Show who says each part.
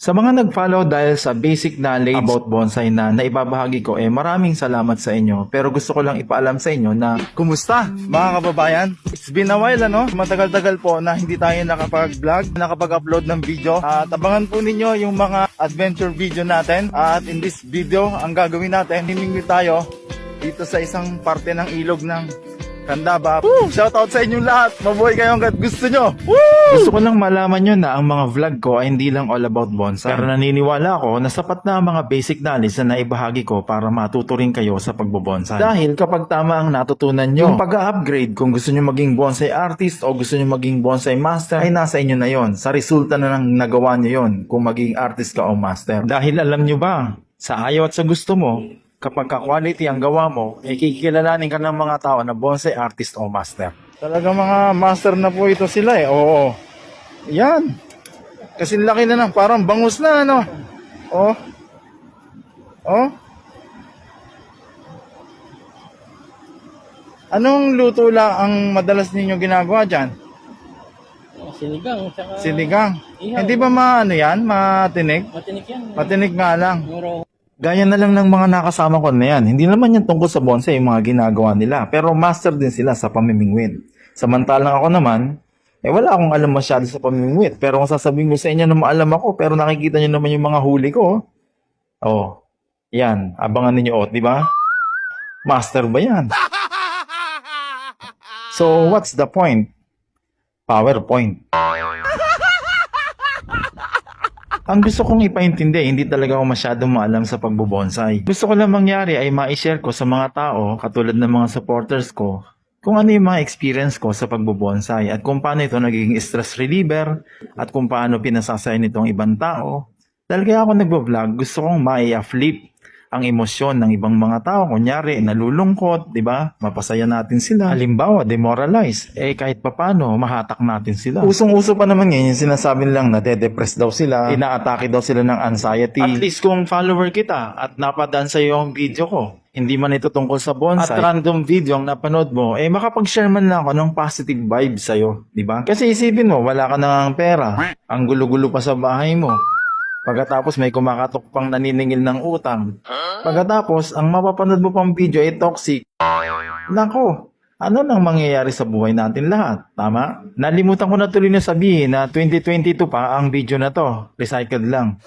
Speaker 1: Sa mga nag-follow dahil sa basic knowledge about bonsai na naibabahagi ko, maraming salamat sa inyo. Pero gusto ko lang ipaalam sa inyo na kumusta mga kababayan? It's been a while matagal-tagal po na hindi tayo nakapag-vlog, nakapag-upload ng video. At abangan po ninyo yung mga adventure video natin. At in this video, ang gagawin natin, himingwit tayo dito sa isang parte ng ilog ng Candaba. Shoutout sa inyong lahat. Mabuhay kayo hanggat gusto nyo. Woo! Gusto ko lang malaman nyo na ang mga vlog ko ay hindi lang all about bonsai. Pero naniniwala ako na sapat na ang mga basic knowledge na naibahagi ko para matuto rin kayo sa pagbobonsai. Dahil kapag tama ang natutunan nyo, yung pag-upgrade kung gusto nyo maging bonsai artist o gusto nyo maging bonsai master ay nasa inyo na yon. Sa resulta na ng nagawa nyo yon kung maging artist ka o master. Dahil alam nyo ba, sa ayaw at sa gusto mo, kapag ka-quality ang gawa mo, kikilalanin ka ng mga tao na bonsai artist o master. Talaga mga master na po ito sila Oo. Yan. Kasi laki na parang bangus na Oh. Anong luto lang ang madalas ninyo ginagawa dyan?
Speaker 2: Sinigang, tsaka
Speaker 1: Sinigang.
Speaker 2: ihaw.
Speaker 1: Hindi ba matinig?
Speaker 2: Matinik yan.
Speaker 1: Matinig nga lang.
Speaker 2: Muro.
Speaker 1: Gaya na lang ng mga nakasama ko na yan. Hindi naman yan tungkol sa bonsai yung mga ginagawa nila. Pero master din sila sa pamimingwit. Samantalang ako naman, wala akong alam masyado sa pamimingwit. Pero kung sasabihin ko sa inyo na maalam ako, pero nakikita nyo naman yung mga huli ko. Oh, yan. Abangan ninyo di ba? Master ba yan? So, what's the point? PowerPoint. Ang gusto kong ipaintindi, hindi talaga ako masyadong maalam sa pagbobonsai. Gusto ko lang mangyari ay ma-share ko sa mga tao, katulad ng mga supporters ko, kung ano yung mga experience ko sa pagbobonsai at kung paano ito nagiging stress reliever at kung paano pinasasaya nitong ibang tao. Dahil kaya ako nagbo-vlog, gusto kong ma-uplift ang emosyon ng ibang mga tao. Kunyari, nalulungkot, di ba? Mapasaya natin sila. Halimbawa, demoralize. Kahit papano, mahatak natin sila. Usong-uso pa naman ngayon, yung sinasabi nilang nade-depress daw sila, inaatake daw sila ng anxiety. At least kung follower kita at napadaan sa iyo ang video ko, hindi man ito tungkol sa bonsai, at random video ang napanood mo, makapag-share man lang ako ng positive vibes sa'yo, di ba? Kasi isipin mo, wala ka nang pera, ang gulo-gulo pa sa bahay mo. Pagkatapos may kumakatok pang naniningil ng utang. Pagkatapos, ang mapapanood mo pang video ay toxic. Nako, ano nang mangyayari sa buhay natin lahat? Tama? Nalimutan ko na tuloy na sabihin na 2022 pa ang video na to. Recycled lang.